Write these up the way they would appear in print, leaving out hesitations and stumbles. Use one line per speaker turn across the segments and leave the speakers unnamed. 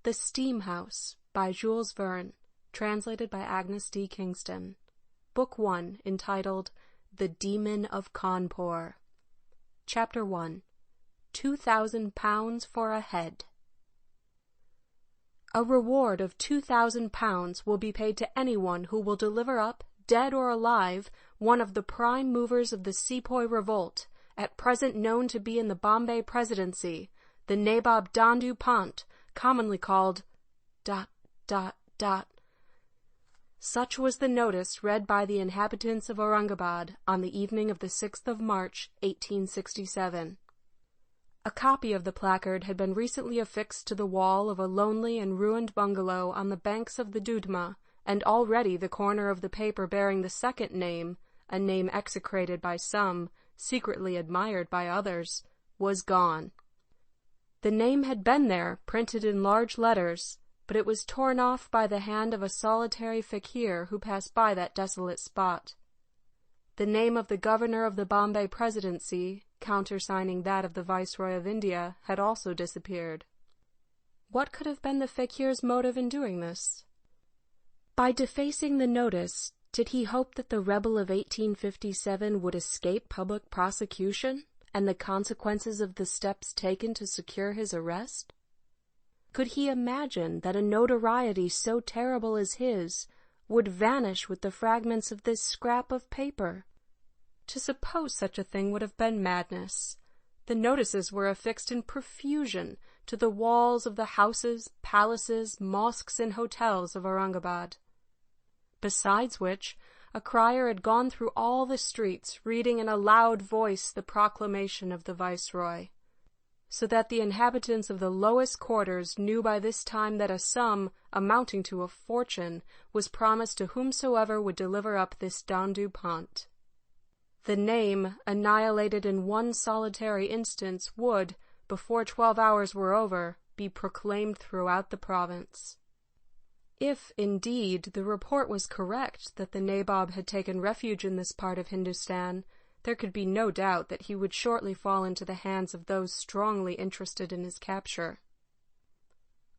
The Steam House by Jules Verne, translated by Agnes D. Kingston. Book 1, entitled The Demon of Cawnpore. Chapter 1. 2,000 pounds for a head. A reward of 2,000 pounds will be paid to anyone who will deliver up, dead or alive, one of the prime movers of the Sepoy revolt, at present known to be in the Bombay Presidency, the Nabob Dandu Pant, commonly called ... Such was the notice read by the inhabitants of Aurangabad on the evening of the 6th of March, 1867. A copy of the placard had been recently affixed to the wall of a lonely and ruined bungalow on the banks of the Dudhma, and already the corner of the paper bearing the second name, a name execrated by some, secretly admired by others, was gone. The name had been there, printed in large letters, but it was torn off by the hand of a solitary fakir who passed by that desolate spot. The name of the governor of the Bombay Presidency, countersigning that of the Viceroy of India, had also disappeared. What could have been the fakir's motive in doing this? By defacing the notice, did he hope that the rebel of 1857 would escape public prosecution and the consequences of the steps taken to secure his arrest? Could he imagine that a notoriety so terrible as his would vanish with the fragments of this scrap of paper? To suppose such a thing would have been madness. The notices were affixed in profusion to the walls of the houses, palaces, mosques, and hotels of Aurangabad. Besides which, a crier had gone through all the streets, reading in a loud voice the proclamation of the Viceroy, so that the inhabitants of the lowest quarters knew by this time that a sum, amounting to a fortune, was promised to whomsoever would deliver up this Dandu Pant. The name, annihilated in one solitary instance, would, before 12 hours were over, be proclaimed throughout the province. If, indeed, the report was correct that the Nabob had taken refuge in this part of Hindustan, there could be no doubt that he would shortly fall into the hands of those strongly interested in his capture.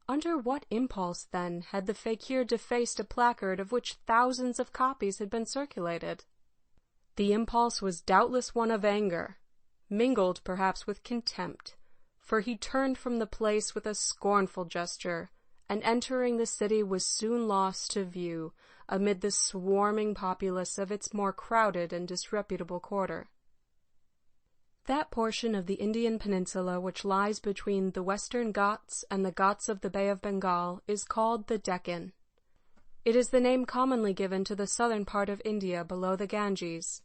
Under what impulse, then, had the fakir defaced a placard of which thousands of copies had been circulated? The impulse was doubtless one of anger, mingled perhaps with contempt, for he turned from the place with a scornful gesture, and entering the city was soon lost to view amid the swarming populace of its more crowded and disreputable quarter. That portion of the Indian peninsula which lies between the Western Ghats and the Ghats of the Bay of Bengal is called the Deccan. It is the name commonly given to the southern part of India below the Ganges.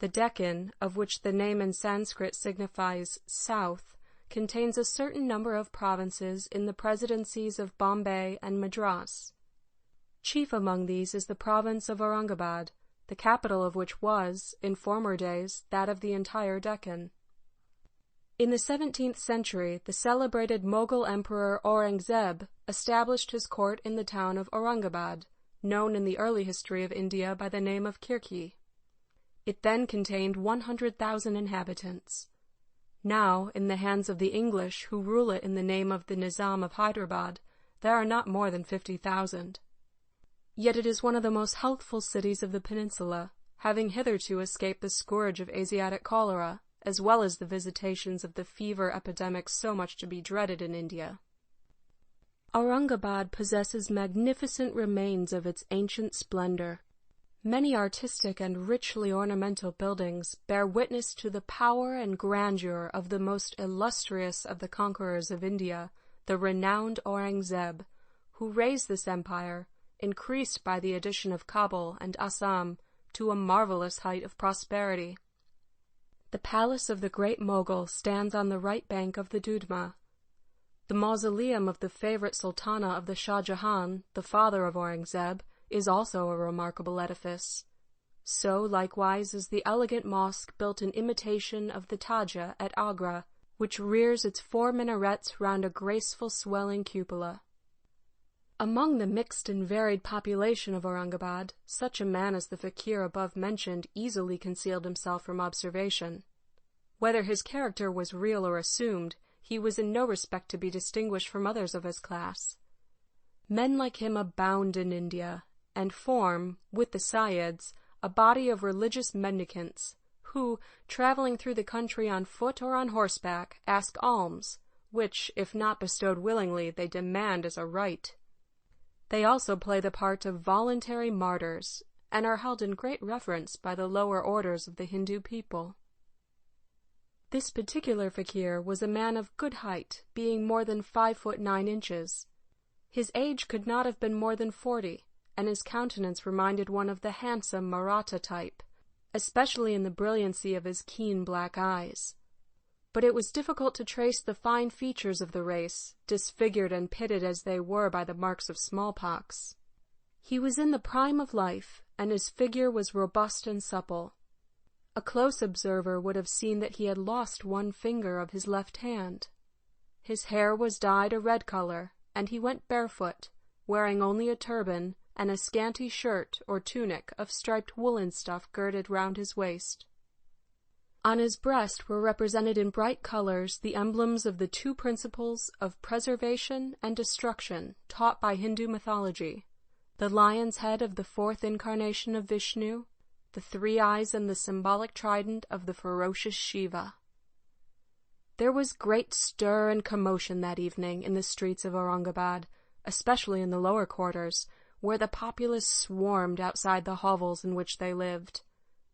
The Deccan, of which the name in Sanskrit signifies south, contains a certain number of provinces in the presidencies of Bombay and Madras. Chief among these is the province of Aurangabad, the capital of which was, in former days, that of the entire Deccan. In the 17th century, the celebrated Mughal Emperor Aurangzeb established his court in the town of Aurangabad, known in the early history of India by the name of Kirki. It then contained 100,000 inhabitants. Now, in the hands of the English, who rule it in the name of the Nizam of Hyderabad, there are not more than 50,000. Yet it is one of the most healthful cities of the peninsula, having hitherto escaped the scourge of Asiatic cholera, as well as the visitations of the fever epidemic so much to be dreaded in India. Aurangabad possesses magnificent remains of its ancient splendor. Many artistic and richly ornamental buildings bear witness to the power and grandeur of the most illustrious of the conquerors of India, the renowned Aurangzeb, who raised this empire, increased by the addition of Kabul and Assam, to a marvelous height of prosperity. The palace of the great Mughal stands on the right bank of the Dudhma. The mausoleum of the favorite sultana of the Shah Jahan, the father of Aurangzeb, is also a remarkable edifice. So, likewise, is the elegant mosque built in imitation of the Taja at Agra, which rears its 4 minarets round a graceful swelling cupola. Among the mixed and varied population of Aurangabad, such a man as the fakir above mentioned easily concealed himself from observation. Whether his character was real or assumed, he was in no respect to be distinguished from others of his class. Men like him abound in India, and form, with the Sayyids, a body of religious mendicants, who, travelling through the country on foot or on horseback, ask alms, which, if not bestowed willingly, they demand as a right. They also play the part of voluntary martyrs, and are held in great reverence by the lower orders of the Hindu people. This particular fakir was a man of good height, being more than 5'9". His age could not have been more than 40, and his countenance reminded one of the handsome Maratha type, especially in the brilliancy of his keen black eyes. But it was difficult to trace the fine features of the race, disfigured and pitted as they were by the marks of smallpox. He was in the prime of life, and his figure was robust and supple. A close observer would have seen that he had lost one finger of his left hand. His hair was dyed a red color, and he went barefoot, wearing only a turban and a scanty shirt or tunic of striped woolen stuff girded round his waist. On his breast were represented in bright colors the emblems of the two principles of preservation and destruction taught by Hindu mythology, the lion's head of the fourth incarnation of Vishnu, the three eyes and the symbolic trident of the ferocious Shiva. There was great stir and commotion that evening in the streets of Aurangabad, especially in the lower quarters, where the populace swarmed outside the hovels in which they lived.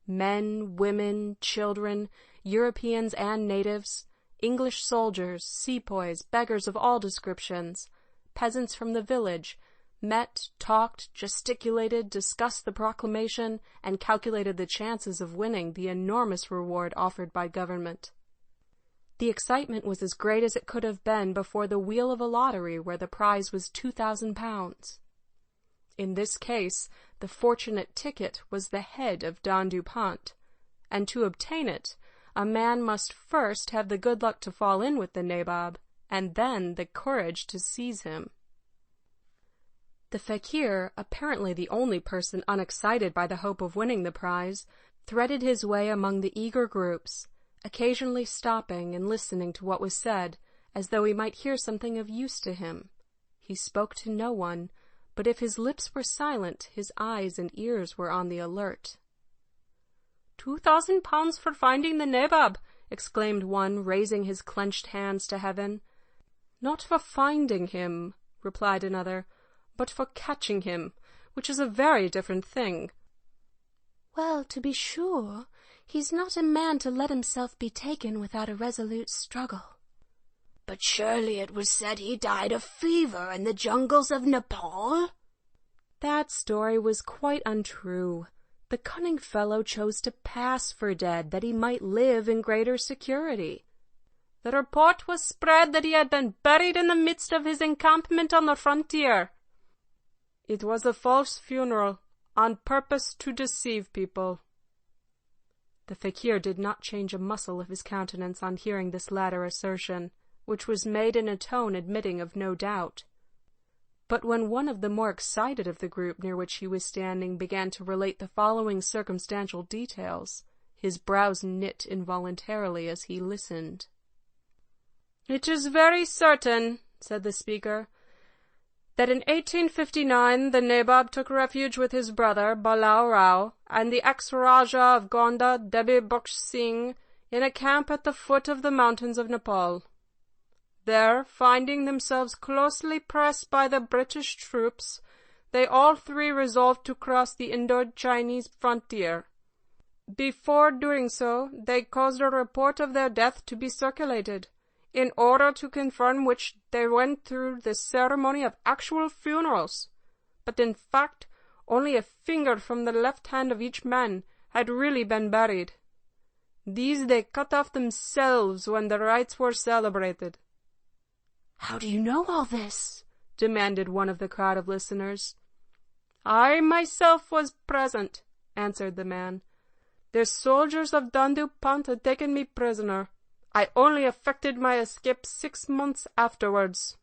Men, women, children, Europeans and natives, English soldiers, sepoys, beggars of all descriptions, peasants from the village, met, talked, gesticulated, discussed the proclamation, and calculated the chances of winning the enormous reward offered by government. The excitement was as great as it could have been before the wheel of a lottery where the prize was £2,000. In this case, the fortunate ticket was the head of Don Dupont, and to obtain it, a man must first have the good luck to fall in with the nabob, and then the courage to seize him. The fakir, apparently the only person unexcited by the hope of winning the prize, threaded his way among the eager groups, occasionally stopping and listening to what was said, as though he might hear something of use to him. He spoke to no one, but if his lips were silent, his eyes and ears were on the alert. £2,000 for finding the nabob! Exclaimed one, raising his clenched hands to heaven. Not for finding him, replied another, but for catching him, which is a very different thing.
Well, to be sure, he's not a man to let himself be taken without a resolute struggle. But surely it was said he died of fever in the jungles of Nepal?
That story was quite untrue. The cunning fellow chose to pass for dead, that he might live in greater security. The report was spread that he had been buried in the midst of his encampment on the frontier. It was a false funeral, on purpose to deceive people. The fakir did not change a muscle of his countenance on hearing this latter assertion, which was made in a tone admitting of no doubt. But when one of the more excited of the group near which he was standing began to relate the following circumstantial details, his brows knit involuntarily as he listened. "It is very certain," said the speaker, "that in 1859 the nabob took refuge with his brother, Balau Rao, and the ex-Rajah of Gonda, Debi Buksh Singh, in a camp at the foot of the mountains of Nepal. There, finding themselves closely pressed by the British troops, they all three resolved to cross the Indo-Chinese frontier. Before doing so, they caused a report of their death to be circulated, in order to confirm which they went through the ceremony of actual funerals. But in fact, only a finger from the left hand of each man had really been buried. These they cut off themselves when the rites were celebrated."
"How do you know all this?"
demanded one of the crowd of listeners. "I myself was present," answered the man. "The soldiers of Don Dupont had taken me prisoner. I only effected my escape 6 months afterwards."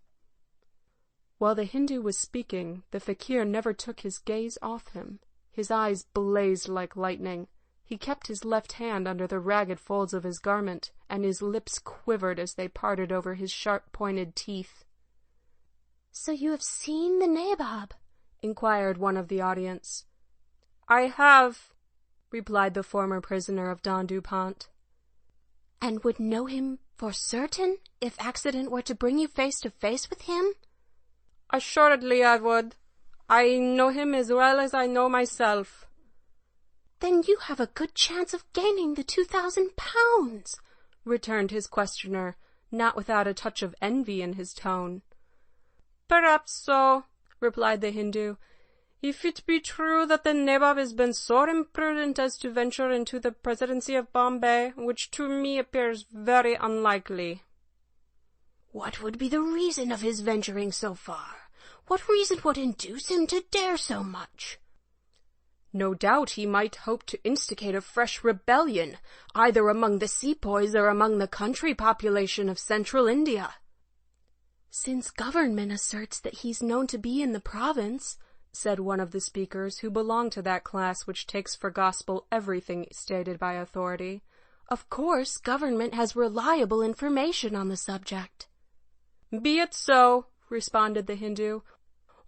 While the Hindu was speaking, the fakir never took his gaze off him. His eyes blazed like lightning. He kept his left hand under the ragged folds of his garment, and his lips quivered as they parted over his sharp-pointed teeth.
"So you have seen the nabob?"
inquired one of the audience. "I have," replied the former prisoner of Don Dupont.
"And would know him for certain, if accident were to bring you face to face with him?"
"Assuredly I would. I know him as well as I know myself."
"Then you have a good chance of gaining the 2,000 pounds,
returned his questioner, not without a touch of envy in his tone. "Perhaps so," replied the Hindu, "if it be true that the nabob has been so imprudent as to venture into the presidency of Bombay, which to me appears very unlikely."
"What would be the reason of his venturing so far? What reason would induce him to dare so much?"
"No doubt he might hope to instigate a fresh rebellion, either among the sepoys or among the country population of central India."
"Since government asserts that he's known to be in the province,"
said one of the speakers, who belonged to that class which takes for gospel everything stated by authority,
"of course government has reliable information on the subject."
"Be it so," responded the Hindu.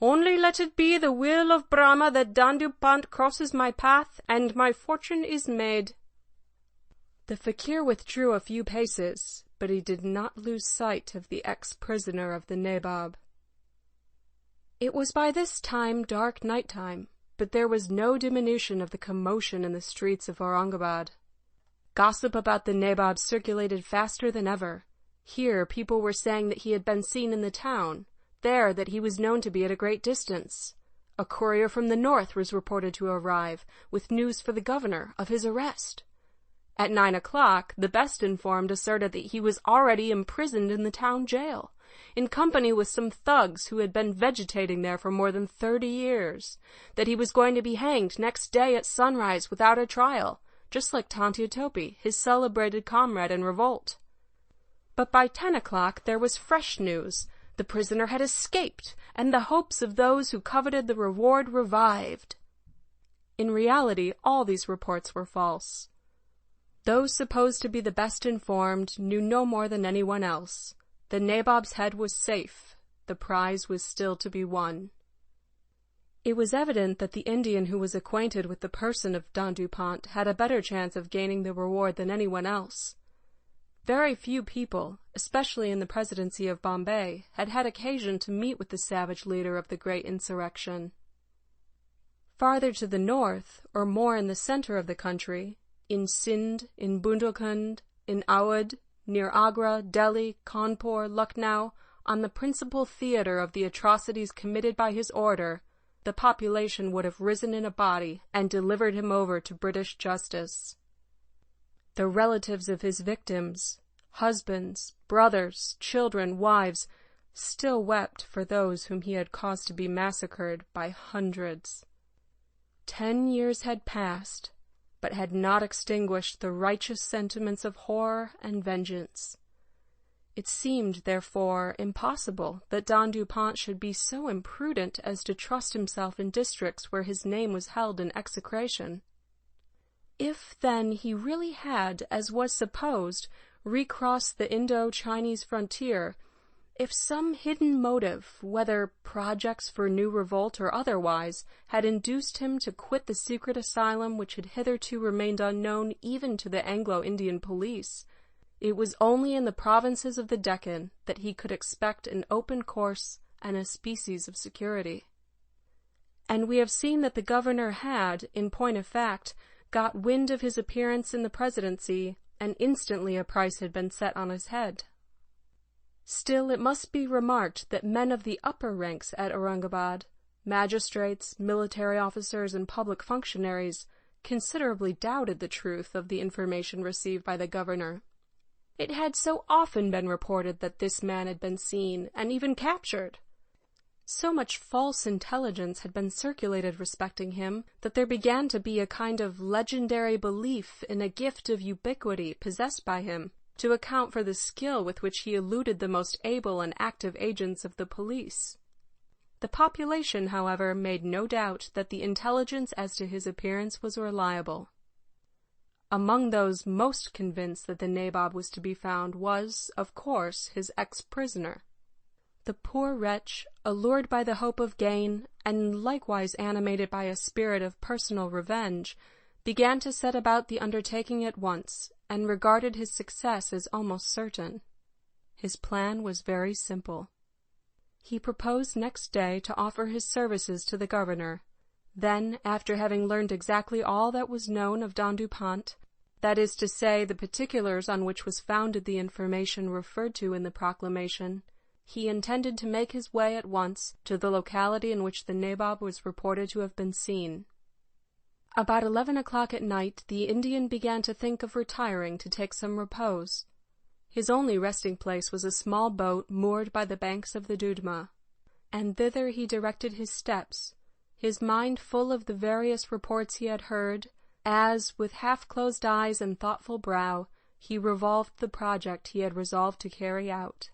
"Only let it be the will of Brahma that Don Dupont crosses my path, and my fortune is made." The fakir withdrew a few paces, but he did not lose sight of the ex-prisoner of the nabob. It was by this time dark night-time, but there was no diminution of the commotion in the streets of Aurangabad. Gossip about the nabob circulated faster than ever. Here people were saying that he had been seen in the town, there that he was known to be at a great distance. A courier from the north was reported to arrive, with news for the governor of his arrest. At 9 o'clock, the best informed asserted that he was already imprisoned in the town jail, in company with some thugs who had been vegetating there for more than 30 years, that he was going to be hanged next day at sunrise without a trial, just like Tantia Topi, his celebrated comrade in revolt. But by 10 o'clock there was fresh news. The prisoner had escaped, and the hopes of those who coveted the reward revived. In reality, all these reports were false. Those supposed to be the best informed knew no more than anyone else. The nabob's head was safe. The prize was still to be won. It was evident that the Indian who was acquainted with the person of Don Dupont had a better chance of gaining the reward than anyone else. Very few people, especially in the presidency of Bombay, had had occasion to meet with the savage leader of the great insurrection. Farther to the north, or more in the center of the country, in Sindh, in Bundelkhand, in Awadh, near Agra, Delhi, Cawnpur, Lucknow, on the principal theater of the atrocities committed by his order, the population would have risen in a body and delivered him over to British justice. The relatives of his victims, husbands, brothers, children, wives, still wept for those whom he had caused to be massacred by hundreds. 10 years had passed, but had not extinguished the righteous sentiments of horror and vengeance. It seemed, therefore, impossible that Don Dupont should be so imprudent as to trust himself in districts where his name was held in execration. If, then, he really had, as was supposed, recrossed the Indo-Chinese frontier, if some hidden motive, whether projects for new revolt or otherwise, had induced him to quit the secret asylum which had hitherto remained unknown even to the Anglo-Indian police, it was only in the provinces of the Deccan that he could expect an open course and a species of security. And we have seen that the governor had, in point of fact, got wind of his appearance in the presidency, and instantly a price had been set on his head. Still, it must be remarked that men of the upper ranks at Aurangabad, magistrates, military officers, and public functionaries, considerably doubted the truth of the information received by the governor. It had so often been reported that this man had been seen, and even captured. So much false intelligence had been circulated respecting him that there began to be a kind of legendary belief in a gift of ubiquity possessed by him, to account for the skill with which he eluded the most able and active agents of the police. The population, however, made no doubt that the intelligence as to his appearance was reliable. Among those most convinced that the nabob was to be found was, of course, his ex-prisoner. The poor wretch, allured by the hope of gain, and likewise animated by a spirit of personal revenge, began to set about the undertaking at once, and regarded his success as almost certain. His plan was very simple. He proposed next day to offer his services to the governor. Then, after having learned exactly all that was known of Don Dupont, that is to say, the particulars on which was founded the information referred to in the proclamation, he intended to make his way at once to the locality in which the nabob was reported to have been seen. About 11 o'clock at night the Indian began to think of retiring to take some repose. His only resting place was a small boat moored by the banks of the Dudma, and thither he directed his steps, his mind full of the various reports he had heard, as, with half-closed eyes and thoughtful brow, he revolved the project he had resolved to carry out.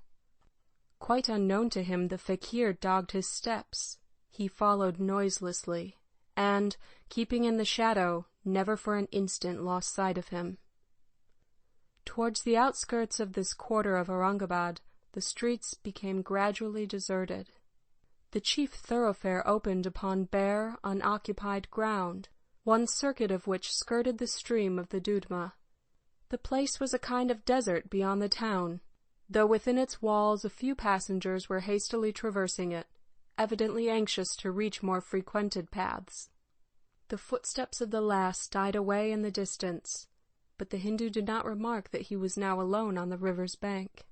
Quite unknown to him, the fakir dogged his steps. He followed noiselessly, and, keeping in the shadow, never for an instant lost sight of him. Towards the outskirts of this quarter of Aurangabad, the streets became gradually deserted. The chief thoroughfare opened upon bare, unoccupied ground, one circuit of which skirted the stream of the Dudma. The place was a kind of desert beyond the town, though within its walls a few passengers were hastily traversing it, evidently anxious to reach more frequented paths. The footsteps of the last died away in the distance, but the Hindu did not remark that he was now alone on the river's bank.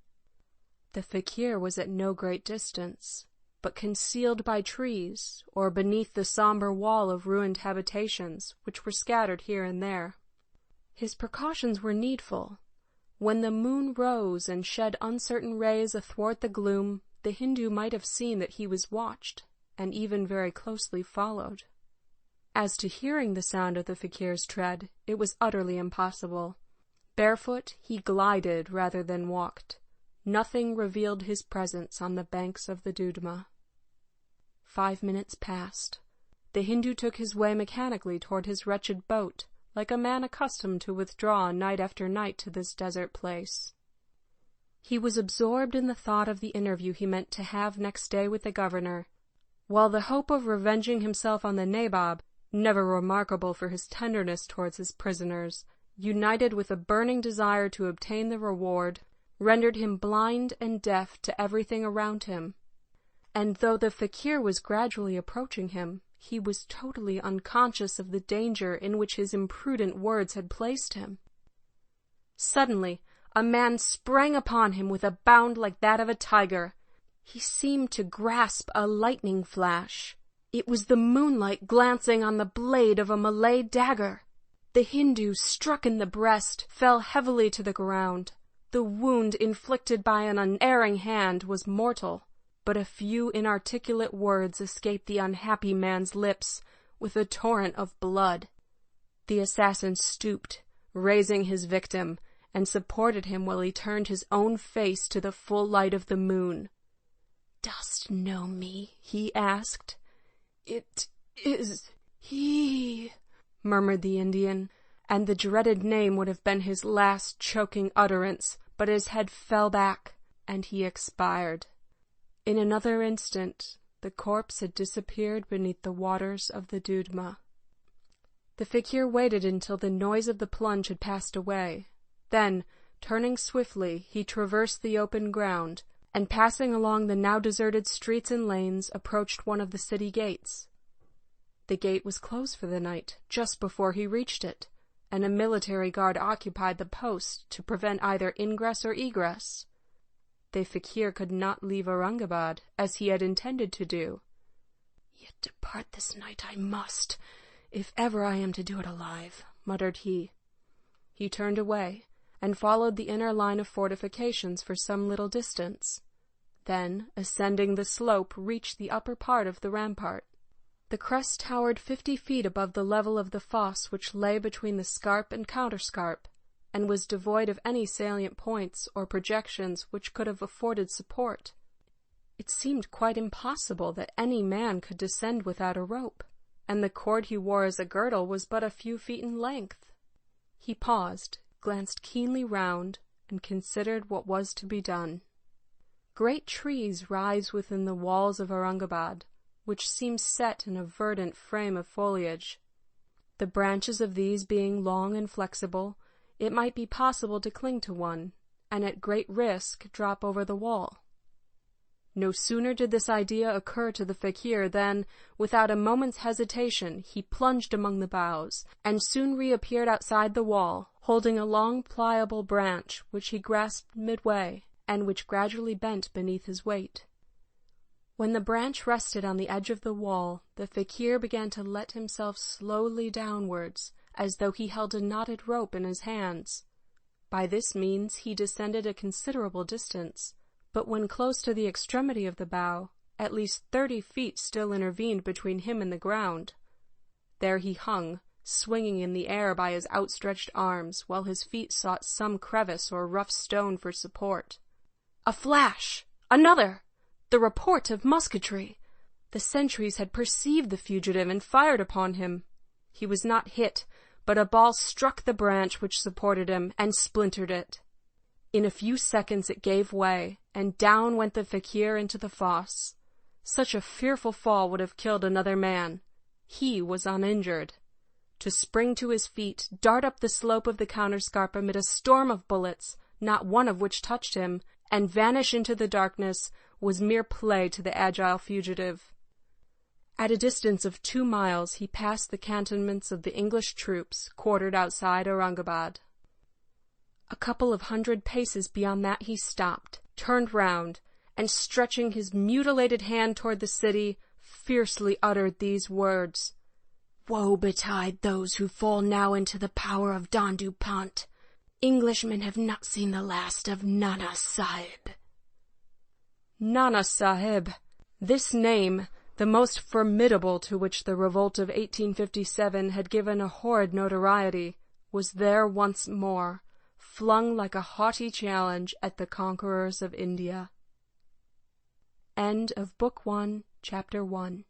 The fakir was at no great distance, but concealed by trees, or beneath the sombre wall of ruined habitations, which were scattered here and there. His precautions were needful. When the moon rose and shed uncertain rays athwart the gloom, the Hindu might have seen that he was watched, and even very closely followed. As to hearing the sound of the fakir's tread, it was utterly impossible. Barefoot, he glided rather than walked. Nothing revealed his presence on the banks of the Dudma. 5 minutes passed. The Hindu took his way mechanically toward his wretched boat, like a man accustomed to withdraw night after night to this desert place. He was absorbed in the thought of the interview he meant to have next day with the governor, while the hope of revenging himself on the nabob, never remarkable for his tenderness towards his prisoners, united with a burning desire to obtain the reward, rendered him blind and deaf to everything around him. And though the fakir was gradually approaching him, he was totally unconscious of the danger in which his imprudent words had placed him. Suddenly, a man sprang upon him with a bound like that of a tiger. He seemed to grasp a lightning flash. It was the moonlight glancing on the blade of a Malay dagger. The Hindu, struck in the breast, fell heavily to the ground. The wound inflicted by an unerring hand was mortal, but a few inarticulate words escaped the unhappy man's lips, with a torrent of blood. The assassin stooped, raising his victim, and supported him while he turned his own face to the full light of the moon. "Dost know me?" he asked. "It is he," murmured the Indian, and the dreaded name would have been his last choking utterance, but his head fell back, and he expired. In another instant, the corpse had disappeared beneath the waters of the Dudma. The fakir waited until the noise of the plunge had passed away. Then, turning swiftly, he traversed the open ground, and passing along the now deserted streets and lanes, approached one of the city gates. The gate was closed for the night, just before he reached it, and a military guard occupied the post to prevent either ingress or egress. The fakir could not leave Aurangabad, as he had intended to do. "Yet depart this night I must, if ever I am to do it alive," muttered he. He turned away, and followed the inner line of fortifications for some little distance. Then, ascending the slope, reached the upper part of the rampart. The crest towered 50 feet above the level of the fosse which lay between the scarp and counterscarp, and was devoid of any salient points or projections which could have afforded support. It seemed quite impossible that any man could descend without a rope, and the cord he wore as a girdle was but a few feet in length. He paused, glanced keenly round, and considered what was to be done. Great trees rise within the walls of Aurungabad, which seem set in a verdant frame of foliage. The branches of these being long and flexible, it might be possible to cling to one, and at great risk drop over the wall. No sooner did this idea occur to the fakir than, without a moment's hesitation, he plunged among the boughs, and soon reappeared outside the wall, holding a long pliable branch which he grasped midway, and which gradually bent beneath his weight. When the branch rested on the edge of the wall, the fakir began to let himself slowly downwards, as though he held a knotted rope in his hands. By this means he descended a considerable distance, but when close to the extremity of the bough, at least 30 feet still intervened between him and the ground. There he hung, swinging in the air by his outstretched arms, while his feet sought some crevice or rough stone for support. A flash! Another! The report of musketry! The sentries had perceived the fugitive and fired upon him. He was not hit, but a ball struck the branch which supported him and splintered it. In a few seconds it gave way, and down went the fakir into the fosse. Such a fearful fall would have killed another man. He was uninjured. To spring to his feet, dart up the slope of the counterscarp amid a storm of bullets, not one of which touched him, and vanish into the darkness, was mere play to the agile fugitive. At a distance of 2 miles he passed the cantonments of the English troops quartered outside Aurungabad. A couple of 100 paces beyond that he stopped, turned round, and stretching his mutilated hand toward the city, fiercely uttered these words: "Woe betide those who fall now into the power of Don Dupont. Englishmen have not seen the last of Nana Sahib." Nana Sahib! This name, the most formidable to which the revolt of 1857 had given a horrid notoriety, was there once more, flung like a haughty challenge at the conquerors of India. End of Book 1, Chapter 1.